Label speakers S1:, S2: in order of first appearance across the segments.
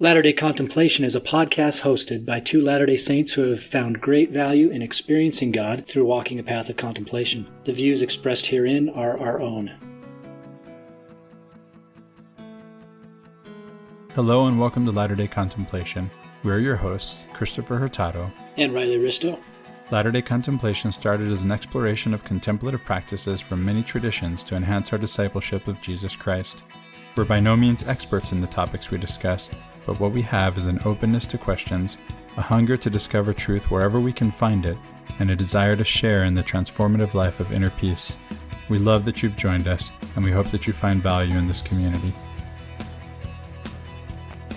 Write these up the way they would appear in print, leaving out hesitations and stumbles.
S1: Latter-day Contemplation is a podcast hosted by two Latter-day Saints who have found great value in experiencing God through walking a path of contemplation. The views expressed herein are our own.
S2: Hello and welcome to Latter-day Contemplation. We're your hosts, Christopher Hurtado
S1: And Riley Risto.
S2: Latter-day Contemplation started as an exploration of contemplative practices from many traditions to enhance our discipleship of Jesus Christ. We're by no means experts in the topics we discuss, but what we have is an openness to questions, a hunger to discover truth wherever we can find it, and a desire to share in the transformative life of inner peace. We love that you've joined us, and we hope that you find value in this community.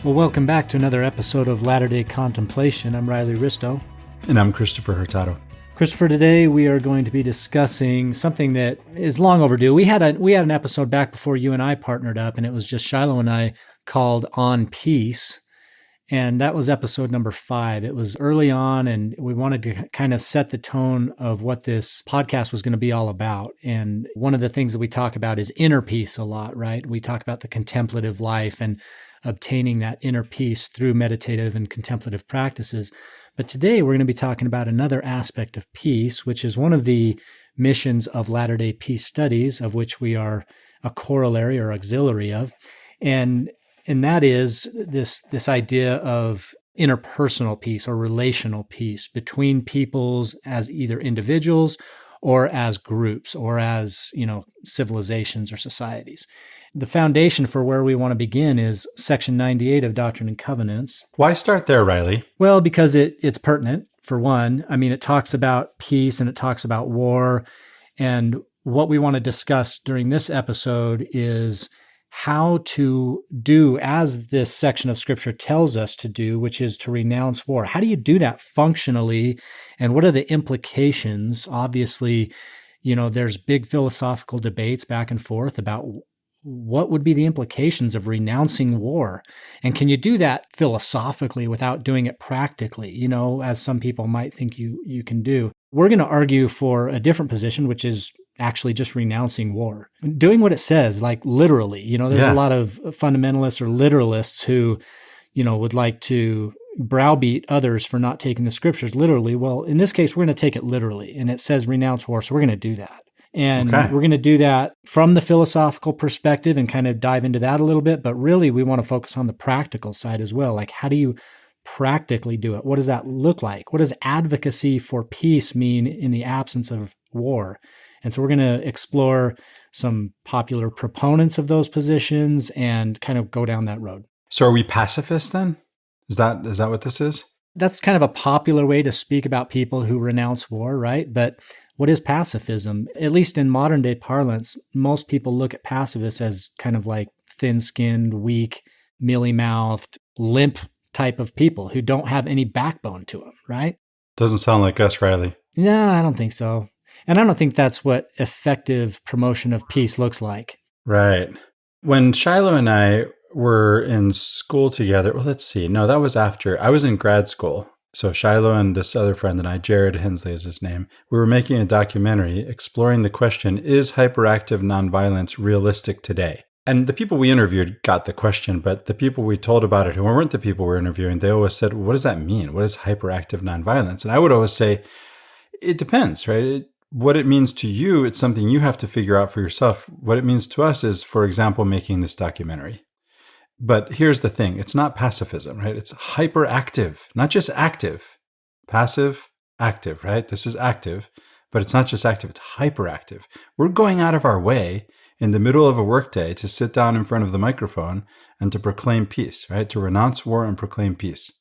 S1: Well, welcome back to another episode of Latter-day Contemplation. I'm Riley Risto.
S2: And I'm Christopher Hurtado.
S1: Christopher, today we are going to be discussing something that is long overdue. We had an episode back before you and I partnered up, and it was just Shiloh and I, called On Peace, and that was episode number 5. It was early on, and we wanted to kind of set the tone of what this podcast was going to be all about. And one of the things that we talk about is inner peace a lot, right? We talk about the contemplative life and obtaining that inner peace through meditative and contemplative practices. But today we're going to be talking about another aspect of peace, which is one of the missions of Latter-day Peace Studies, of which we are a corollary or auxiliary of. And that is this idea of interpersonal peace or relational peace between peoples as either individuals or as groups or as, civilizations or societies. The foundation for where we want to begin is section 98 of Doctrine and Covenants.
S2: Why start there, Riley?
S1: Well, because it's pertinent, for one. I mean, it talks about peace and it talks about war. And what we want to discuss during this episode is how to do as this section of Scripture tells us to do, which is to renounce war. How do you do that functionally? And what are the implications? Obviously, there's big philosophical debates back and forth about what would be the implications of renouncing war? And can you do that philosophically without doing it practically, as some people might think you can do? We're going to argue for a different position, which is actually just renouncing war. Doing what it says, like literally. There's a lot of fundamentalists or literalists who, would like to browbeat others for not taking the Scriptures literally. Well, in this case, we're going to take it literally. And it says renounce war, so we're going to do that. And we're going to do that from the philosophical perspective and kind of dive into that a little bit. But really, we want to focus on the practical side as well. Like, how do you practically do it? What does that look like? What does advocacy for peace mean in the absence of war? And so we're going to explore some popular proponents of those positions and kind of go down that road.
S2: So are we pacifists then? Is that what this is?
S1: That's kind of a popular way to speak about people who renounce war, right? But what is pacifism? At least in modern day parlance, most people look at pacifists as kind of like thin-skinned, weak, mealy-mouthed, limp type of people who don't have any backbone to them, right?
S2: Doesn't sound like us, Riley.
S1: No, I don't think so. And I don't think that's what effective promotion of peace looks like.
S2: Right. When Shiloh and I were in school together, well, let's see. No, that was after. I was in grad school. So Shiloh and this other friend and I, Jared Hensley is his name, we were making a documentary exploring the question, is hyperactive nonviolence realistic today? And the people we interviewed got the question, but the people we told about it who weren't the people we're interviewing, they always said, well, what does that mean? What is hyperactive nonviolence? And I would always say, it depends, right? What it means to you, it's something you have to figure out for yourself. What it means to us is, for example, making this documentary. But here's the thing. It's not pacifism, right? It's hyperactive, not just active. Passive, active, right? This is active, but it's not just active. It's hyperactive. We're going out of our way in the middle of a workday to sit down in front of the microphone and to proclaim peace, right? To renounce war and proclaim peace.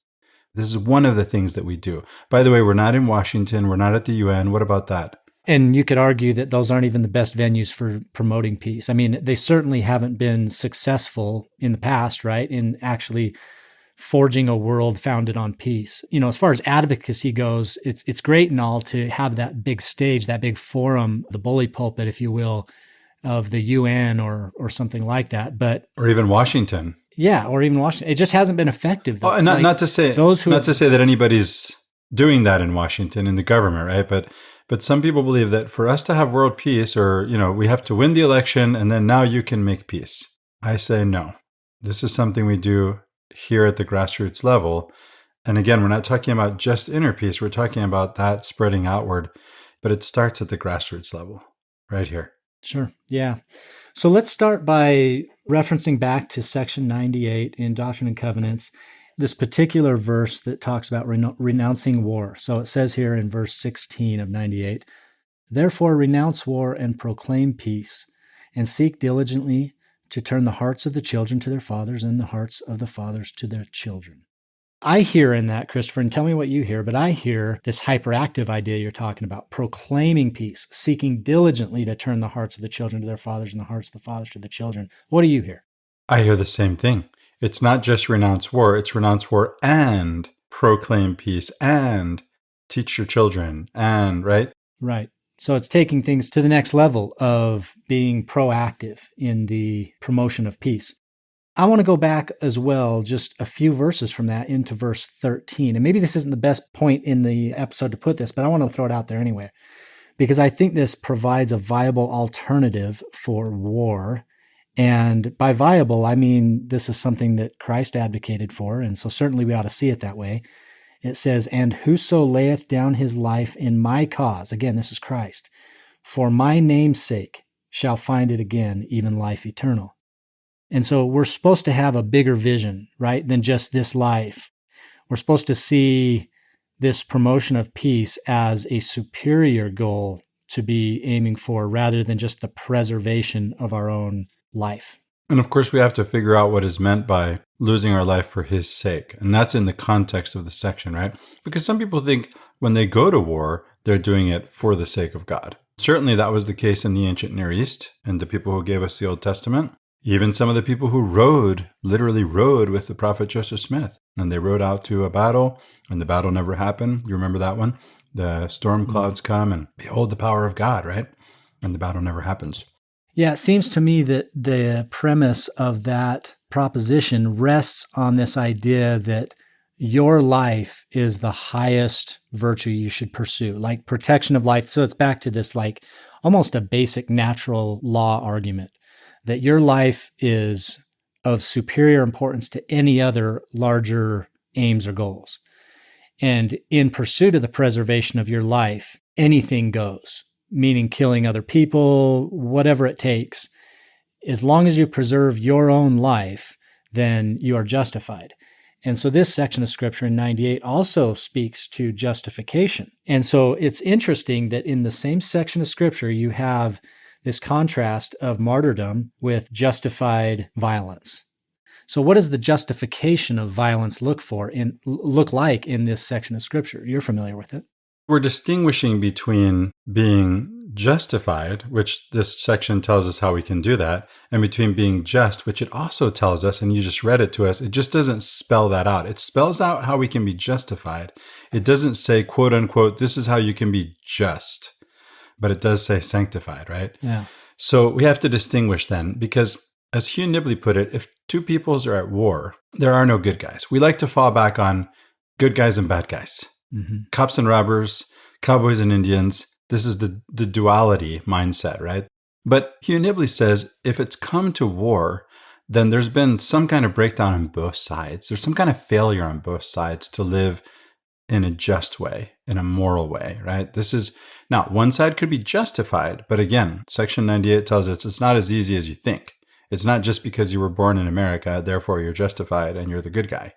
S2: This is one of the things that we do. By the way, we're not in Washington. We're not at the UN. What about that?
S1: And you could argue that those aren't even the best venues for promoting peace. I mean, they certainly haven't been successful in the past, right, in actually forging a world founded on peace. As far as advocacy goes, it's great and all to have that big stage, that big forum, the bully pulpit, if you will, of the UN or something like that.
S2: Or even Washington.
S1: Yeah, or even Washington. It just hasn't been effective, though.
S2: Oh, and not to say that anybody's doing that in Washington in the government, right? But some people believe that for us to have world peace, or we have to win the election, and then now you can make peace. I say no. This is something we do here at the grassroots level. And again, we're not talking about just inner peace. We're talking about that spreading outward, but it starts at the grassroots level right here.
S1: Sure. Yeah. So let's start by referencing back to section 98 in Doctrine and Covenants, this particular verse that talks about renouncing war. So it says here in verse 16 of 98, "Therefore renounce war and proclaim peace, and seek diligently to turn the hearts of the children to their fathers and the hearts of the fathers to their children." I hear in that, Christopher, and tell me what you hear, but I hear this hyperactive idea you're talking about, proclaiming peace, seeking diligently to turn the hearts of the children to their fathers and the hearts of the fathers to the children. What do you hear?
S2: I hear the same thing. It's not just renounce war, it's renounce war and proclaim peace and teach your children and, right?
S1: Right. So it's taking things to the next level of being proactive in the promotion of peace. I want to go back as well, just a few verses from that into verse 13. And maybe this isn't the best point in the episode to put this, but I want to throw it out there anyway, because I think this provides a viable alternative for war. And by viable, I mean this is something that Christ advocated for, and so certainly we ought to see it that way. It says, "And whoso layeth down his life in my cause," again, this is Christ, "for my name's sake shall find it again, even life eternal." And so we're supposed to have a bigger vision, right, than just this life. We're supposed to see this promotion of peace as a superior goal to be aiming for rather than just the preservation of our own life.
S2: And of course, we have to figure out what is meant by losing our life for his sake. And that's in the context of the section, right? Because some people think when they go to war, they're doing it for the sake of God. Certainly that was the case in the ancient Near East and the people who gave us the Old Testament. Even some of the people who literally rode with the prophet Joseph Smith. And they rode out to a battle, and the battle never happened. You remember that one? The storm clouds come, and behold the power of God, right? And the battle never happens.
S1: Yeah, it seems to me that the premise of that proposition rests on this idea that your life is the highest virtue you should pursue, like protection of life. So it's back to this like almost a basic natural law argument, that your life is of superior importance to any other larger aims or goals. And in pursuit of the preservation of your life, anything goes, meaning killing other people, whatever it takes. As long as you preserve your own life, then you are justified. And so this section of Scripture in 98 also speaks to justification. And so it's interesting that in the same section of Scripture, you have this contrast of martyrdom with justified violence. So what does the justification of violence look like in this section of Scripture? You're familiar with it.
S2: We're distinguishing between being justified, which this section tells us how we can do that, and between being just, which it also tells us, and you just read it to us, it just doesn't spell that out. It spells out how we can be justified. It doesn't say, quote unquote, this is how you can be just. But it does say sanctified, right?
S1: Yeah.
S2: So we have to distinguish then, because as Hugh Nibley put it, if two peoples are at war, there are no good guys. We like to fall back on good guys and bad guys, cops and robbers, cowboys and Indians. This is the duality mindset, right? But Hugh Nibley says if it's come to war, then there's been some kind of breakdown on both sides. There's some kind of failure on both sides to live in a just way, in a moral way, right? This is, now, one side could be justified, but again, Section 98 tells us it's not as easy as you think. It's not just because you were born in America, therefore you're justified and you're the good guy,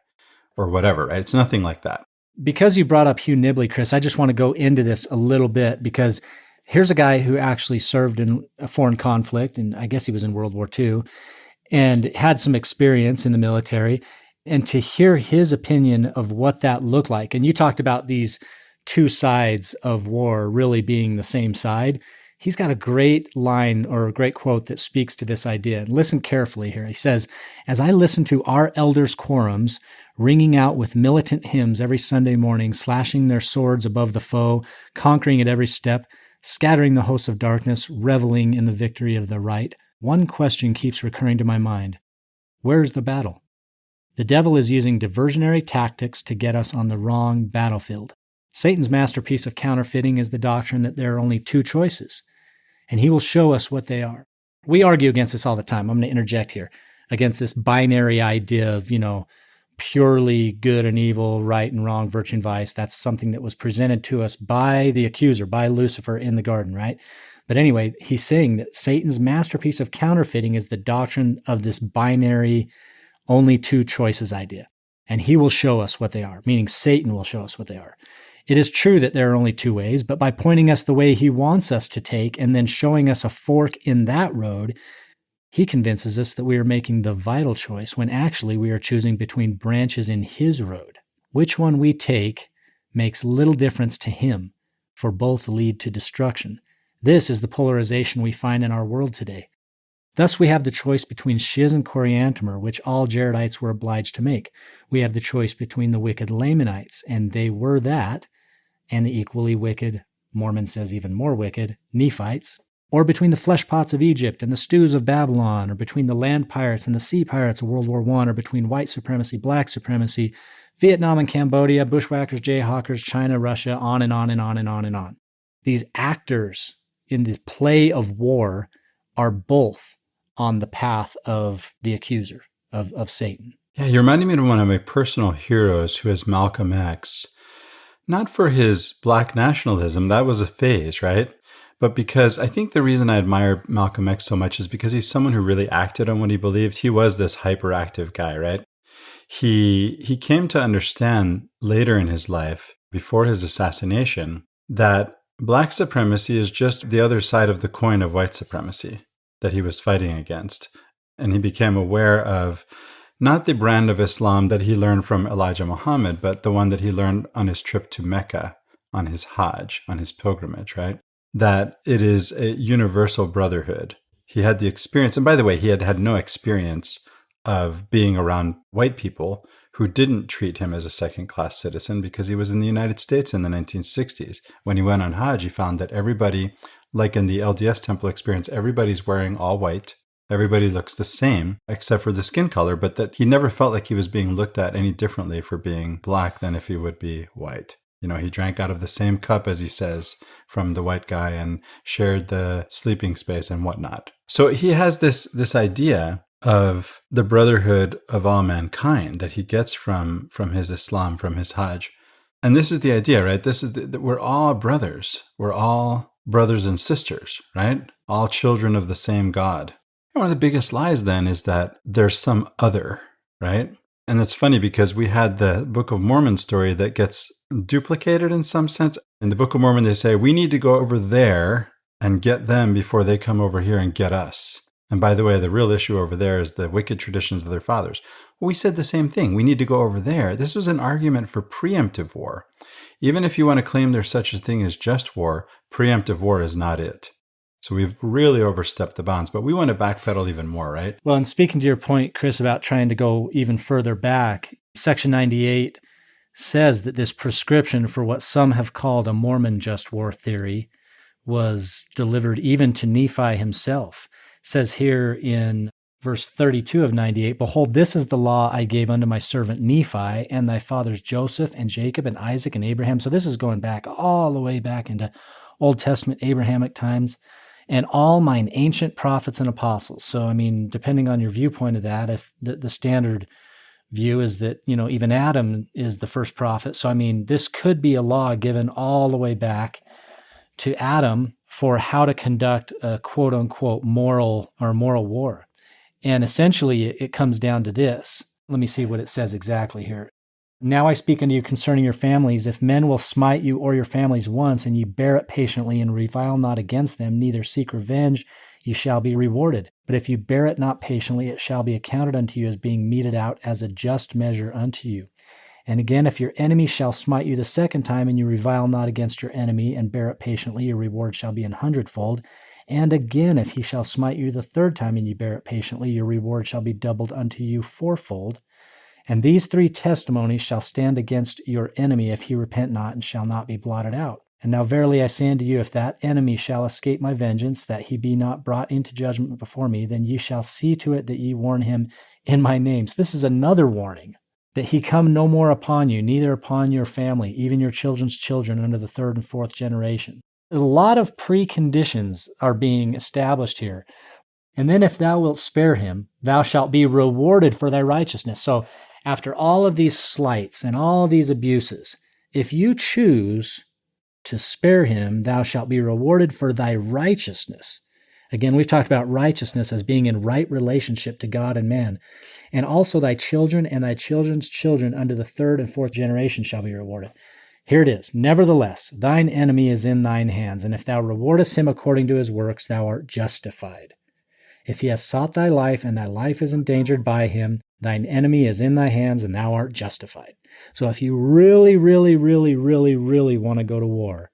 S2: or whatever, right? It's nothing like that.
S1: Because you brought up Hugh Nibley, Chris, I just want to go into this a little bit, because here's a guy who actually served in a foreign conflict, and I guess he was in World War II, and had some experience in the military. And to hear his opinion of what that looked like, and you talked about these two sides of war really being the same side, he's got a great line or a great quote that speaks to this idea. And listen carefully here. He says, "As I listen to our elders' quorums ringing out with militant hymns every Sunday morning, slashing their swords above the foe, conquering at every step, scattering the hosts of darkness, reveling in the victory of the right, one question keeps recurring to my mind. Where's the battle? The devil is using diversionary tactics to get us on the wrong battlefield. Satan's masterpiece of counterfeiting is the doctrine that there are only two choices, and he will show us what they are." We argue against this all the time. I'm going to interject here, against this binary idea of, purely good and evil, right and wrong, virtue and vice. That's something that was presented to us by the accuser, by Lucifer in the garden, right? But anyway, he's saying that Satan's masterpiece of counterfeiting is the doctrine of this binary, only two choices idea. And he will show us what they are, meaning Satan will show us what they are. It is true that there are only two ways, but by pointing us the way he wants us to take and then showing us a fork in that road, he convinces us that we are making the vital choice when actually we are choosing between branches in his road. Which one we take makes little difference to him, for both lead to destruction. This is the polarization we find in our world today. Thus we have the choice between shiz and coriantumr, which all Jaredites were obliged to make. We have the choice between the wicked Lamanites, and they were that, and the equally wicked, Mormon says even more wicked, Nephites, or between the fleshpots of Egypt and the stews of Babylon, or between the land pirates and the sea pirates of World War I, or between white supremacy, black supremacy, Vietnam and Cambodia, bushwhackers, jayhawkers, China, Russia, on and on and on and on and on. These actors in the play of war are both on the path of the accuser, of Satan.
S2: Yeah, you're reminding me of one of my personal heroes, who is Malcolm X. Not for his black nationalism, that was a phase, right? But because I think the reason I admire Malcolm X so much is because he's someone who really acted on what he believed. He was this hyperactive guy, right? He came to understand later in his life, before his assassination, that black supremacy is just the other side of the coin of white supremacy that he was fighting against. And he became aware of not the brand of Islam that he learned from Elijah Muhammad, but the one that he learned on his trip to Mecca, on his Hajj, on his pilgrimage, right? That it is a universal brotherhood. He had the experience, and by the way, he had had no experience of being around white people who didn't treat him as a second-class citizen, because he was in the United States in the 1960s. When he went on Hajj, he found that everybody, like in the LDS temple experience, everybody's wearing all white. Everybody looks the same, except for the skin color, but that he never felt like he was being looked at any differently for being black than if he would be white. You know, he drank out of the same cup, as he says, from the white guy, and shared the sleeping space and whatnot. So he has this idea of the brotherhood of all mankind that he gets from his Islam, from his Hajj. And this is the idea, right? This is that we're all brothers. We're all brothers and sisters, right? All children of the same God. One of the biggest lies then is that there's some other, right? And it's funny because we had the Book of Mormon story that gets duplicated in some sense. In the Book of Mormon, they say, we need to go over there and get them before they come over here and get us. And by the way, the real issue over there is the wicked traditions of their fathers. Well, we said the same thing. We need to go over there. This was an argument for preemptive war. Even if you want to claim there's such a thing as just war, preemptive war is not it. So we've really overstepped the bounds, but we want to backpedal even more, right?
S1: Well, and speaking to your point, Chris, about trying to go even further back, Section 98 says that this prescription for what some have called a Mormon just war theory was delivered even to Nephi himself. It says here in verse 32 of 98, behold, this is the law I gave unto my servant Nephi and thy fathers Joseph and Jacob and Isaac and Abraham. So this is going back all the way back into Old Testament Abrahamic times. And all mine ancient prophets and apostles. So, I mean, depending on your viewpoint of that, if the standard view is that, you know, even Adam is the first prophet. So, I mean, this could be a law given all the way back to Adam for how to conduct a quote unquote moral war. And essentially it comes down to this. Let me see what it says exactly here. Now I speak unto you concerning your families. If men will smite you or your families once, and ye bear it patiently, and revile not against them, neither seek revenge, ye shall be rewarded. But if you bear it not patiently, it shall be accounted unto you as being meted out as a just measure unto you. And again, if your enemy shall smite you the second time, and you revile not against your enemy, and bear it patiently, your reward shall be an hundredfold. And again, if he shall smite you the third time, and ye bear it patiently, your reward shall be doubled unto you fourfold. And these three testimonies shall stand against your enemy if he repent not, and shall not be blotted out. And now verily I say unto you, if that enemy shall escape my vengeance, that he be not brought into judgment before me, then ye shall see to it that ye warn him in my name. So this is another warning, that he come no more upon you, neither upon your family, even your children's children unto the third and fourth generation. A lot of preconditions are being established here. And then if thou wilt spare him, thou shalt be rewarded for thy righteousness. So after all of these slights and all these abuses, if you choose to spare him, thou shalt be rewarded for thy righteousness. Again, we've talked about righteousness as being in right relationship to God and man. And also thy children and thy children's children unto the third and fourth generation shall be rewarded. Here it is. Nevertheless, thine enemy is in thine hands, and if thou rewardest him according to his works, thou art justified. If he has sought thy life, and thy life is endangered by him, thine enemy is in thy hands, and thou art justified. So if you really, really, really, really, really want to go to war,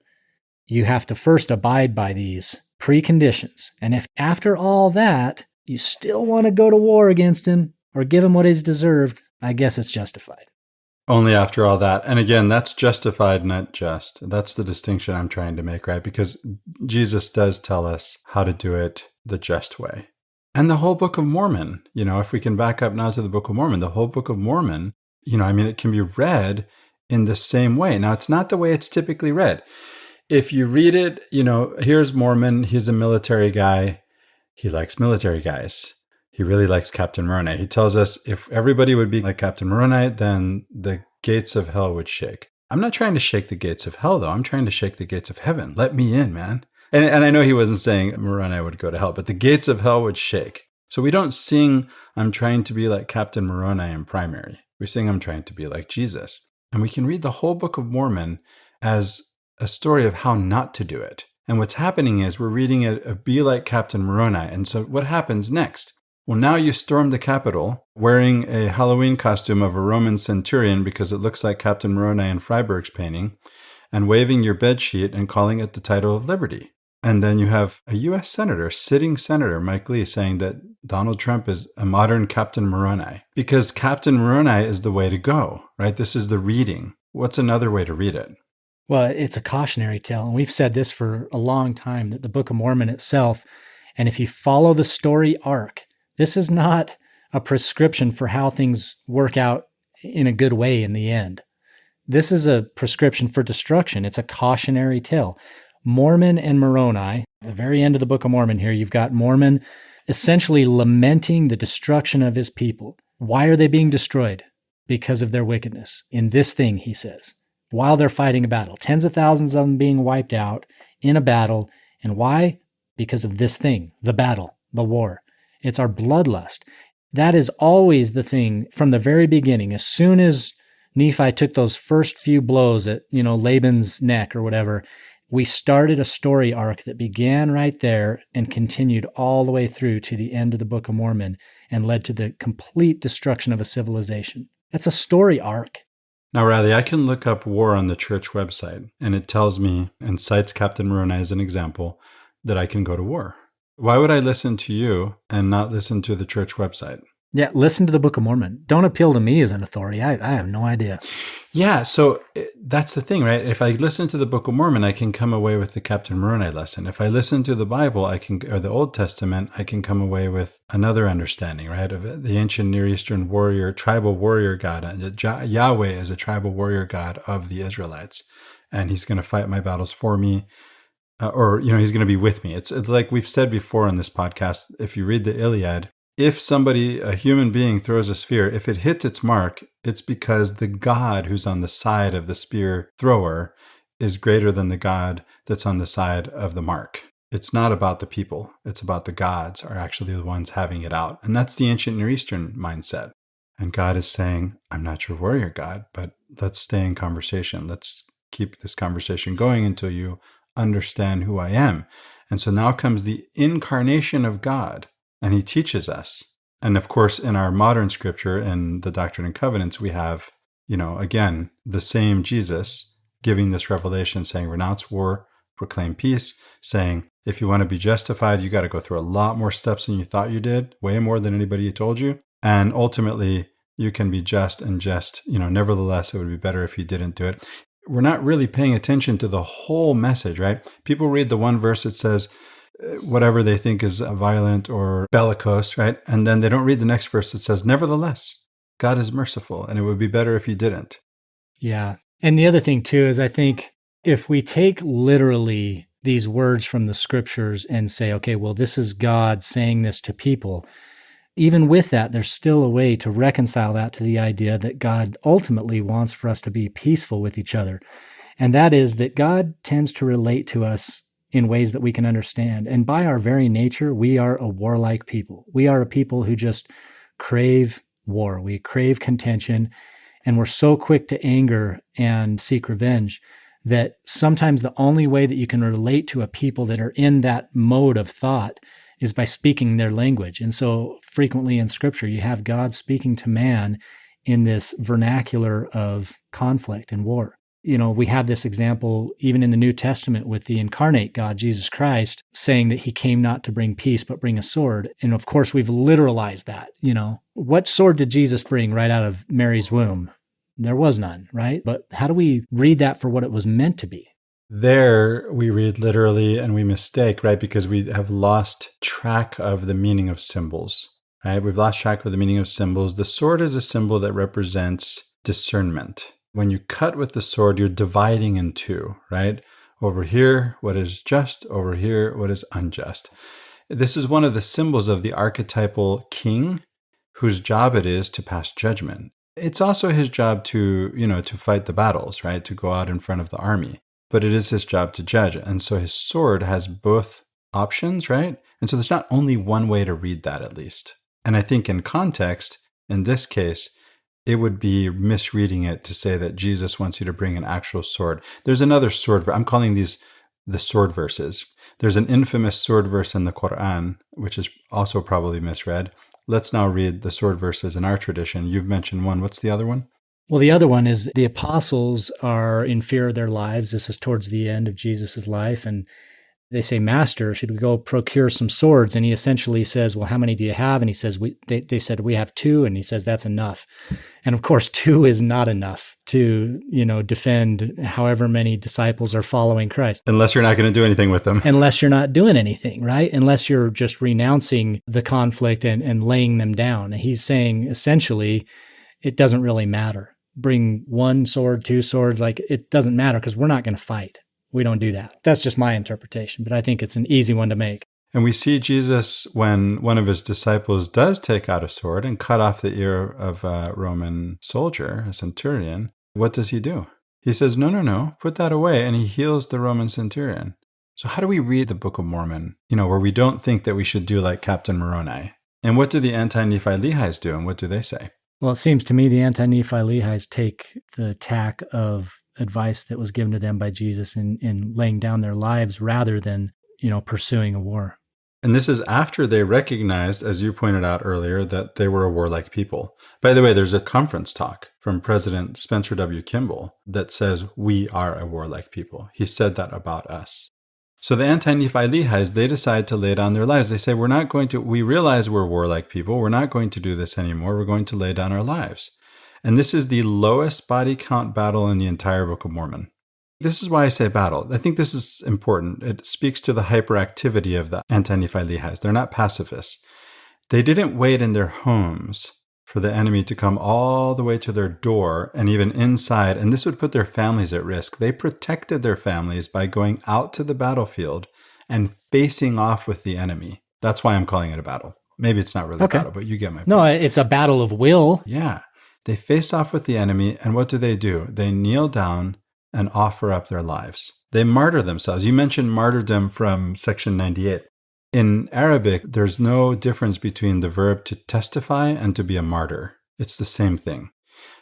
S1: you have to first abide by these preconditions. And if after all that, you still want to go to war against him or give him what he's deserved, I guess it's justified.
S2: Only after all that. And again, that's justified, not just. That's the distinction I'm trying to make, right? Because Jesus does tell us how to do it the just way. And the whole Book of Mormon, if we can back up now to the Book of Mormon, the whole Book of Mormon, it can be read in the same way. Now, it's not the way it's typically read. If you read it, here's Mormon, he's a military guy. He likes military guys. He really likes Captain Moroni. He tells us if everybody would be like Captain Moroni, then the gates of hell would shake. I'm not trying to shake the gates of hell, though. I'm trying to shake the gates of heaven. Let me in, man. And I know he wasn't saying Moroni would go to hell, but the gates of hell would shake. So we don't sing, I'm trying to be like Captain Moroni in primary. We sing, I'm trying to be like Jesus. And we can read the whole Book of Mormon as a story of how not to do it. And what's happening is we're reading it of be like Captain Moroni. And so what happens next? Well, now you storm the Capitol wearing a Halloween costume of a Roman centurion because it looks like Captain Moroni in Freiberg's painting, and waving your bedsheet and calling it the title of liberty. And then you have a U.S. Senator, sitting Senator Mike Lee, saying that Donald Trump is a modern Captain Moroni because Captain Moroni is the way to go, right? This is the reading. What's another way to read it?
S1: Well, it's a cautionary tale. And we've said this for a long time, that the Book of Mormon itself, and if you follow the story arc, this is not a prescription for how things work out in a good way in the end. This is a prescription for destruction. It's a cautionary tale. Mormon and Moroni, at the very end of the Book of Mormon here, you've got Mormon essentially lamenting the destruction of his people. Why are they being destroyed? Because of their wickedness. In this thing, he says, while they're fighting a battle. Tens of thousands of them being wiped out in a battle. And why? Because of this thing, the battle, the war. It's our bloodlust. That is always the thing from the very beginning. As soon as Nephi took those first few blows at, Laban's neck or whatever, we started a story arc that began right there and continued all the way through to the end of the Book of Mormon and led to the complete destruction of a civilization. That's a story arc.
S2: Now, Riley, I can look up war on the church website, and it tells me, and cites Captain Moroni as an example, that I can go to war. Why would I listen to you and not listen to the church website?
S1: Yeah, listen to the Book of Mormon. Don't appeal to me as an authority. I have no idea.
S2: Yeah, so that's the thing, right? If I listen to the Book of Mormon, I can come away with the Captain Moroni lesson. If I listen to the Bible, or the Old Testament, I can come away with another understanding, right? Of the ancient Near Eastern warrior, tribal warrior God. Yahweh is a tribal warrior God of the Israelites, and he's going to fight my battles for me. He's going to be with me. It's like we've said before on this podcast, if you read the Iliad, if a human being throws a spear, if it hits its mark, it's because the God who's on the side of the spear thrower is greater than the God that's on the side of the mark. It's not about the people. It's about the gods are actually the ones having it out. And that's the ancient Near Eastern mindset. And God is saying, I'm not your warrior God, but let's stay in conversation. Let's keep this conversation going until you understand who I am. And so now comes the incarnation of God. And he teaches us. And of course, in our modern scripture, in the Doctrine and Covenants, we have, again, the same Jesus giving this revelation saying, renounce war, proclaim peace, saying, if you want to be justified, you got to go through a lot more steps than you thought you did, way more than anybody told you. And ultimately, you can be just, nevertheless, it would be better if you didn't do it. We're not really paying attention to the whole message, right? People read the one verse that says, whatever they think is violent or bellicose, right? And then they don't read the next verse that says, nevertheless, God is merciful, and it would be better if you didn't.
S1: Yeah. And the other thing, too, is I think if we take literally these words from the scriptures and say, okay, well, this is God saying this to people, Even with that, there's still a way to reconcile that to the idea that God ultimately wants for us to be peaceful with each other. And that is that God tends to relate to us in ways that we can understand. And by our very nature, we are a warlike people. We are a people who just crave war. We crave contention, and we're so quick to anger and seek revenge that sometimes the only way that you can relate to a people that are in that mode of thought is by speaking their language. And so frequently in Scripture, you have God speaking to man in this vernacular of conflict and war. We have this example even in the New Testament with the incarnate God, Jesus Christ, saying that he came not to bring peace, but bring a sword. And of course, we've literalized that. What sword did Jesus bring right out of Mary's womb? There was none, right? But how do we read that for what it was meant to be?
S2: There we read literally and we mistake, right? Because we have lost track of the meaning of symbols, right? We've lost track of the meaning of symbols. The sword is a symbol that represents discernment. When you cut with the sword, you're dividing in two, right? Over here, what is just, over here, what is unjust. This is one of the symbols of the archetypal king whose job it is to pass judgment. It's also his job to fight the battles, right? To go out in front of the army. But it is his job to judge. And so his sword has both options, right? And so there's not only one way to read that, at least. And I think in context, in this case, it would be misreading it to say that Jesus wants you to bring an actual sword. There's another sword. I'm calling these the sword verses. There's an infamous sword verse in the Quran, which is also probably misread. Let's now read the sword verses in our tradition. You've mentioned one. What's the other one?
S1: Well, the other one is the apostles are in fear of their lives. This is towards the end of Jesus' life. And they say, Master, should we go procure some swords? And he essentially says, well, how many do you have? And he says, they said, we have 2. And he says, that's enough. And of course, 2 is not enough to, defend however many disciples are following Christ.
S2: Unless you're not going to do anything with them.
S1: Unless you're not doing anything, right? Unless you're just renouncing the conflict and laying them down. He's saying, essentially, it doesn't really matter. Bring 1 sword, 2 swords, it doesn't matter because we're not going to fight. We don't do that. That's just my interpretation, but I think it's an easy one to make.
S2: And we see Jesus, when one of his disciples does take out a sword and cut off the ear of a Roman soldier, a centurion, what does he do? He says, no, put that away, and he heals the Roman centurion. So how do we read the Book of Mormon, where we don't think that we should do like Captain Moroni? And what do the anti-nephi-lehis do, and what do they say?
S1: Well, it seems to me the anti-nephi-lehis take the tack of advice that was given to them by Jesus in laying down their lives rather than, pursuing a war.
S2: And this is after they recognized, as you pointed out earlier, that they were a warlike people. By the way, there's a conference talk from President Spencer W. Kimball that says, we are a warlike people. He said that about us. So the anti-nephi-lehis, they decide to lay down their lives. They say, we realize we're warlike people. We're not going to do this anymore. We're going to lay down our lives. And this is the lowest body count battle in the entire Book of Mormon. This is why I say battle. I think this is important. It speaks to the hyperactivity of the anti-nephi-lehis. They're not pacifists. They didn't wait in their homes for the enemy to come all the way to their door and even inside, and this would put their families at risk. They protected their families by going out to the battlefield and facing off with the enemy. That's why I'm calling it a battle. Maybe it's not really a battle, but you get my point.
S1: No, it's a battle of will.
S2: Yeah. They face off with the enemy, and what do? They kneel down and offer up their lives. They martyr themselves. You mentioned martyrdom from section 98. In Arabic, there's no difference between the verb to testify and to be a martyr. It's the same thing.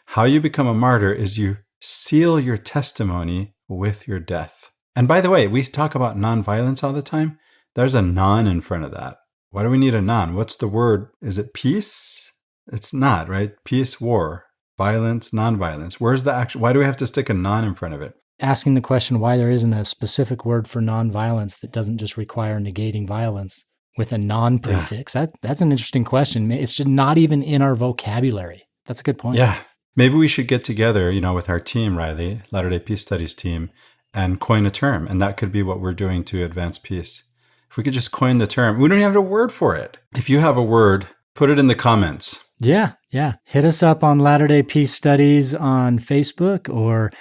S2: How you become a martyr is you seal your testimony with your death. And by the way, we talk about nonviolence all the time. There's a non in front of that. Why do we need a non? What's the word? Is it peace? It's not, right? Peace, war, violence, nonviolence. Where's the action? Why do we have to stick a non in front of it?
S1: Asking the question why there isn't a specific word for nonviolence that doesn't just require negating violence with a non-prefix. Yeah. That's an interesting question. It's just not even in our vocabulary. That's a good point.
S2: Yeah. Maybe we should get together, with our team, Riley, Latter-day Peace Studies team, and coin a term. And that could be what we're doing to advance peace. If we could just coin the term, we don't even have a word for it. If you have a word, put it in the comments.
S1: Yeah. Hit us up on Latter-day Peace Studies on Facebook, or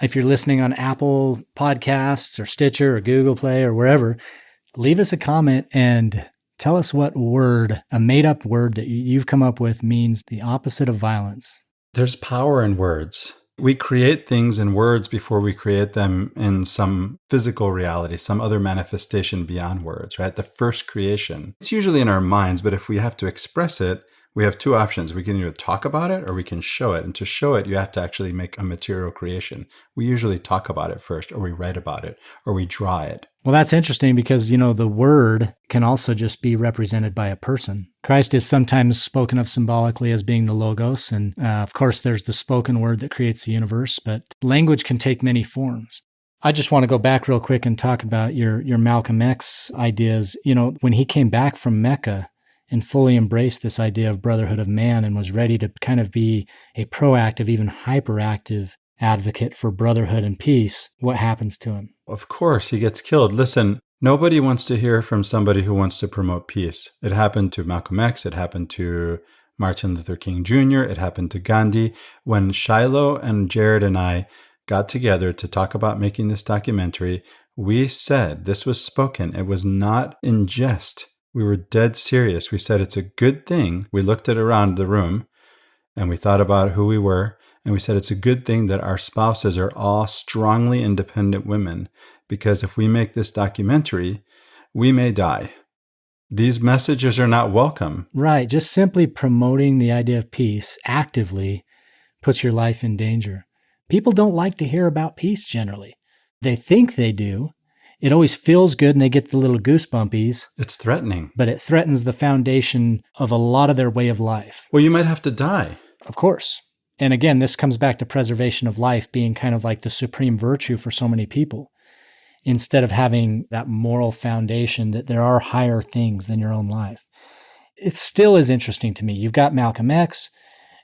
S1: if you're listening on Apple Podcasts or Stitcher or Google Play or wherever, leave us a comment and Tell us what word, a made-up word that you've come up with, means the opposite of violence.
S2: There's power in words. We create things in words before we create them in some physical reality, some other manifestation beyond words, right? The first creation. It's usually in our minds, but if we have to express it, we have two options. We can either talk about it or we can show it. And to show it, you have to actually make a material creation. We usually talk about it first, or we write about it, or we draw it.
S1: Well, that's interesting because, the word can also just be represented by a person. Christ is sometimes spoken of symbolically as being the Logos. And of course, there's the spoken word that creates the universe, but language can take many forms. I just want to go back real quick and talk about your Malcolm X ideas. When he came back from Mecca and fully embraced this idea of brotherhood of man and was ready to kind of be a proactive, even hyperactive advocate for brotherhood and peace, what happens to him?
S2: Of course, he gets killed. Listen, nobody wants to hear from somebody who wants to promote peace. It happened to Malcolm X. It happened to Martin Luther King Jr. It happened to Gandhi. When Shiloh and Jared and I got together to talk about making this documentary, we said, this was spoken. It was not in jest. We were dead serious. We said it's a good thing. We looked at around the room and we thought about who we were. And we said it's a good thing that our spouses are all strongly independent women, because if we make this documentary, we may die. These messages are not welcome.
S1: Right. Just simply promoting the idea of peace actively puts your life in danger. People don't like to hear about peace generally. They think they do. It always feels good and they get the little goosebumpies.
S2: It's threatening.
S1: But it threatens the foundation of a lot of their way of life.
S2: Well, you might have to die.
S1: Of course. And again, this comes back to preservation of life being kind of like the supreme virtue for so many people. Instead of having that moral foundation that there are higher things than your own life. It still is interesting to me. You've got Malcolm X,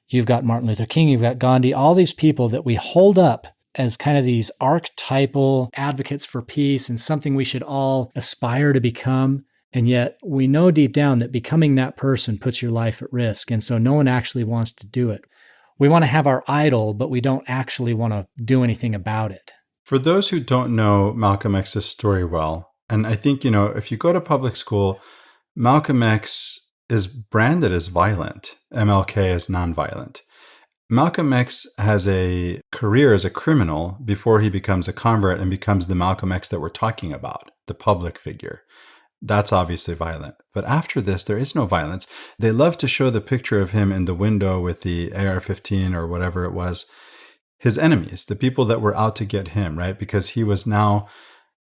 S1: you've got Martin Luther King, you've got Gandhi, all these people that we hold up as kind of these archetypal advocates for peace and something we should all aspire to become. And yet we know deep down that becoming that person puts your life at risk. And so no one actually wants to do it. We want to have our idol, but we don't actually want to do anything about it.
S2: For those who don't know Malcolm X's story well, and I think, if you go to public school, Malcolm X is branded as violent, MLK as nonviolent. Malcolm X has a career as a criminal before he becomes a convert and becomes the Malcolm X that we're talking about, the public figure. That's obviously violent. But after this, there is no violence. They love to show the picture of him in the window with the AR-15 or whatever it was. His enemies, the people that were out to get him, right? Because he was now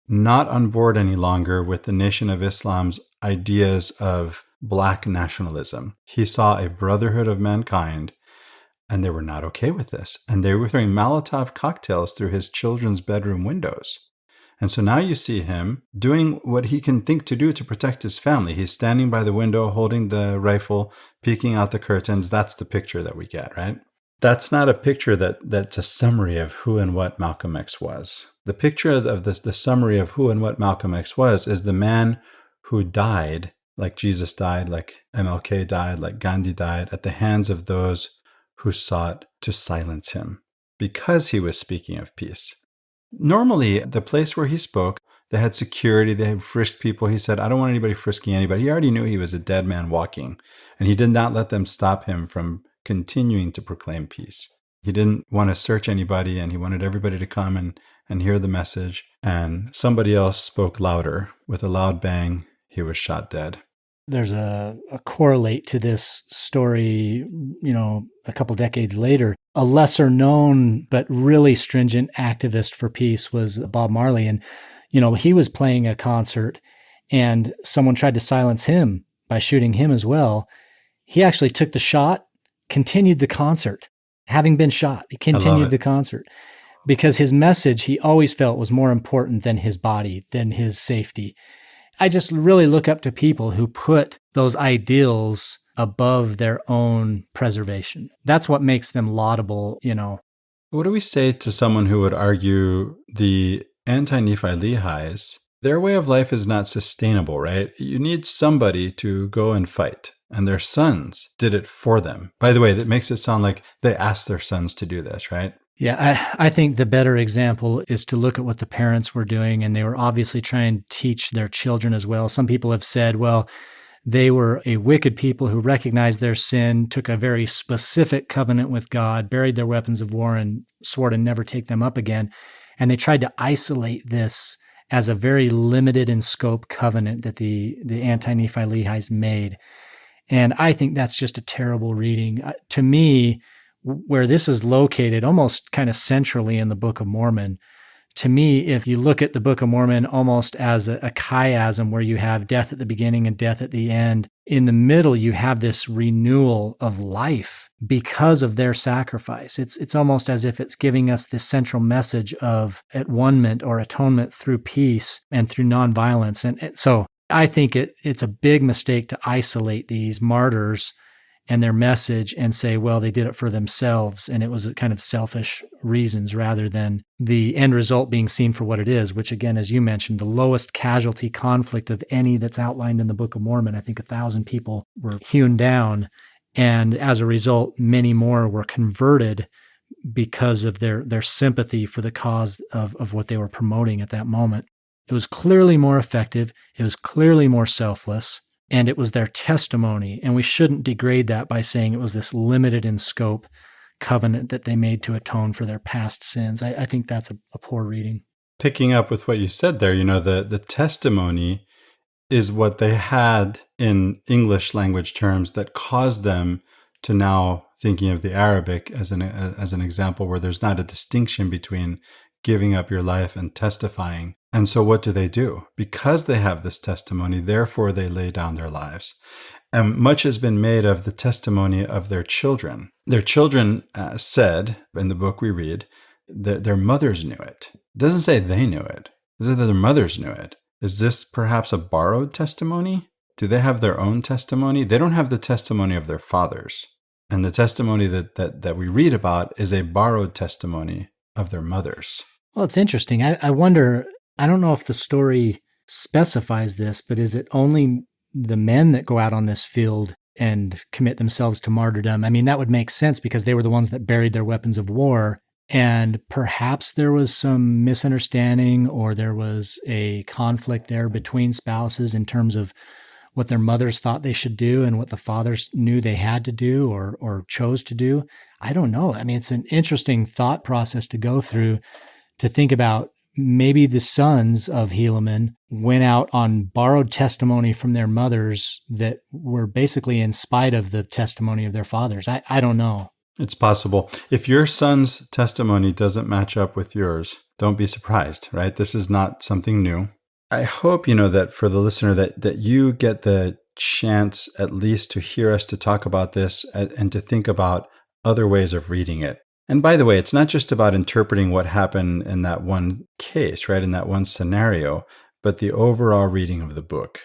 S2: not on board any longer with the Nation of Islam's ideas of black nationalism. He saw a brotherhood of mankind, and they were not okay with this. And they were throwing Molotov cocktails through his children's bedroom windows. And so now you see him doing what he can think to do to protect his family. He's standing by the window, holding the rifle, peeking out the curtains. That's the picture that we get, right? That's not a picture that's a summary of who and what Malcolm X was. The picture of this, the summary of who and what Malcolm X was, is the man who died, like Jesus died, like MLK died, like Gandhi died, at the hands of those who sought to silence him because he was speaking of peace. Normally, the place where he spoke, they had security, they had frisked people. He said, I don't want anybody frisking anybody. He already knew he was a dead man walking, and he did not let them stop him from continuing to proclaim peace. He didn't want to search anybody, and he wanted everybody to come and hear the message. And somebody else spoke louder. With a loud bang, he was shot dead.
S1: There's a correlate to this story, a couple decades later. A lesser known but really stringent activist for peace was Bob Marley. And, he was playing a concert and someone tried to silence him by shooting him as well. He actually took the shot, continued the concert. Having been shot, he continued the concert because his message he always felt was more important than his body, than his safety. I just really look up to people who put those ideals above their own preservation. That's what makes them laudable,
S2: What do we say to someone who would argue the anti-nephi-lehis, their way of life is not sustainable, right? You need somebody to go and fight, and their sons did it for them. By the way, that makes it sound like they asked their sons to do this, right?
S1: Yeah, I think the better example is to look at what the parents were doing, and they were obviously trying to teach their children as well. Some people have said, well, They were a wicked people who recognized their sin, took a very specific covenant with God, buried their weapons of war, and swore to never take them up again. And they tried to isolate this as a very limited in scope covenant that the anti-nephi-lehis made. And I think that's just a terrible reading. To me, where this is located almost kind of centrally in the Book of Mormon, to me, if you look at the Book of Mormon almost as a chiasm where you have death at the beginning and death at the end, in the middle you have this renewal of life because of their sacrifice. It's almost as if it's giving us this central message of at-one-ment or atonement through peace and through nonviolence. And so I think it's a big mistake to isolate these martyrs and their message and say, well, they did it for themselves, and it was a kind of selfish reasons rather than the end result being seen for what it is, which again, as you mentioned, the lowest casualty conflict of any that's outlined in the Book of Mormon. I think 1,000 people were hewn down, and as a result, many more were converted because of their sympathy for the cause of what they were promoting at that moment. It was clearly more effective. It was clearly more selfless. And it was their testimony. And we shouldn't degrade that by saying it was this limited in scope covenant that they made to atone for their past sins. I think that's a poor reading.
S2: Picking up with what you said there, the testimony is what they had in English language terms that caused them to now, thinking of the Arabic as an example where there's not a distinction between giving up your life and testifying. And so what do? Because they have this testimony, therefore they lay down their lives. And much has been made of the testimony of their children. Their children said, in the book we read, that their mothers knew it. It doesn't say they knew it. It says that their mothers knew it. Is this perhaps a borrowed testimony? Do they have their own testimony? They don't have the testimony of their fathers. And the testimony that we read about is a borrowed testimony of their mothers.
S1: Well, it's interesting. I wonder, I don't know if the story specifies this, but is it only the men that go out on this field and commit themselves to martyrdom? I mean, that would make sense because they were the ones that buried their weapons of war. And perhaps there was some misunderstanding or there was a conflict there between spouses in terms of what their mothers thought they should do and what the fathers knew they had to do or chose to do. I don't know. I mean, it's an interesting thought process to go through to think about. Maybe the sons of Helaman went out on borrowed testimony from their mothers that were basically in spite of the testimony of their fathers. I don't know.
S2: It's possible. If your son's testimony doesn't match up with yours, don't be surprised, right? This is not something new. I hope, that for the listener that you get the chance at least to hear us to talk about this and to think about other ways of reading it. And by the way, it's not just about interpreting what happened in that one case, right, in that one scenario, but the overall reading of the book,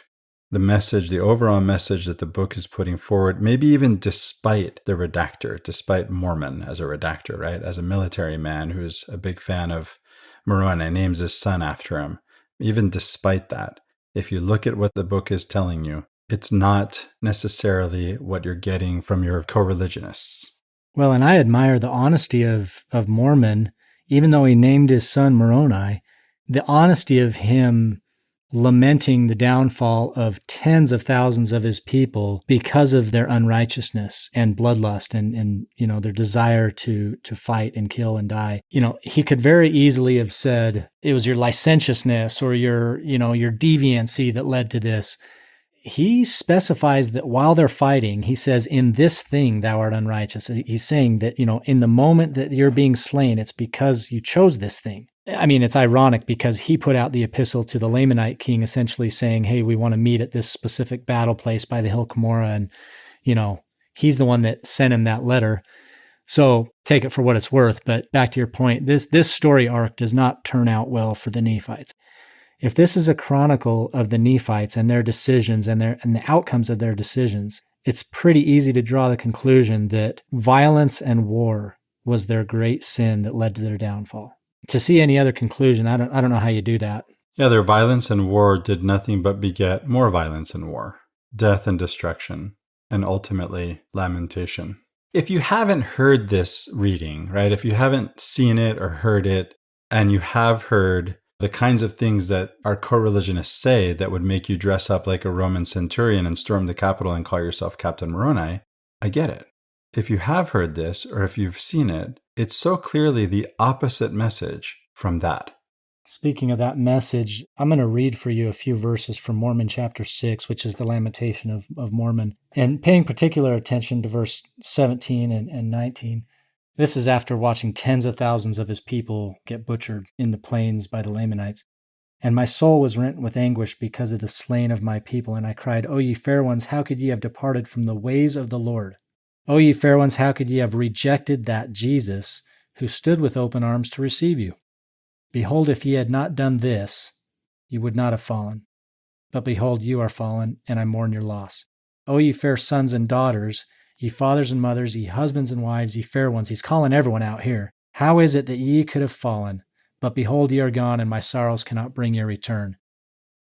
S2: the overall message that the book is putting forward, maybe even despite the redactor, despite Mormon as a redactor, right, as a military man who's a big fan of Moroni, names his son after him. Even despite that, if you look at what the book is telling you, it's not necessarily what you're getting from your co-religionists.
S1: Well, and I admire the honesty of Mormon, even though he named his son Moroni, the honesty of him lamenting the downfall of tens of thousands of his people because of their unrighteousness and bloodlust and their desire to fight and kill and die. He could very easily have said it was your licentiousness or your deviancy that led to this. He specifies that while they're fighting, he says, in this thing thou art unrighteous. He's saying that, in the moment that you're being slain, it's because you chose this thing. I mean, it's ironic because he put out the epistle to the Lamanite king, essentially saying, hey, we want to meet at this specific battle place by the hill Cumorah. And, he's the one that sent him that letter. So take it for what it's worth. But back to your point, this story arc does not turn out well for the Nephites. If this is a chronicle of the Nephites and their decisions and the outcomes of their decisions, it's pretty easy to draw the conclusion that violence and war was their great sin that led to their downfall. To see any other conclusion, I don't know how you do that.
S2: Yeah, their violence and war did nothing but beget more violence and war, death and destruction, and ultimately lamentation. If you haven't heard this reading, right, if you haven't seen it or heard it, and you have heard the kinds of things that our co-religionists say that would make you dress up like a Roman centurion and storm the Capitol and call yourself Captain Moroni, I get it. If you have heard this or if you've seen it, it's so clearly the opposite message from that.
S1: Speaking of that message, I'm going to read for you a few verses from Mormon chapter 6, which is the Lamentation of Mormon, and paying particular attention to verse 17 and 19. This is after watching tens of thousands of his people get butchered in the plains by the Lamanites. And my soul was rent with anguish because of the slain of my people, and I cried, O ye fair ones, how could ye have departed from the ways of the Lord? O ye fair ones, how could ye have rejected that Jesus who stood with open arms to receive you? Behold, if ye had not done this, ye would not have fallen. But behold, you are fallen, and I mourn your loss. O ye fair sons and daughters, ye fathers and mothers, ye husbands and wives, ye fair ones. He's calling everyone out here. How is it that ye could have fallen? But behold, ye are gone, and my sorrows cannot bring your return.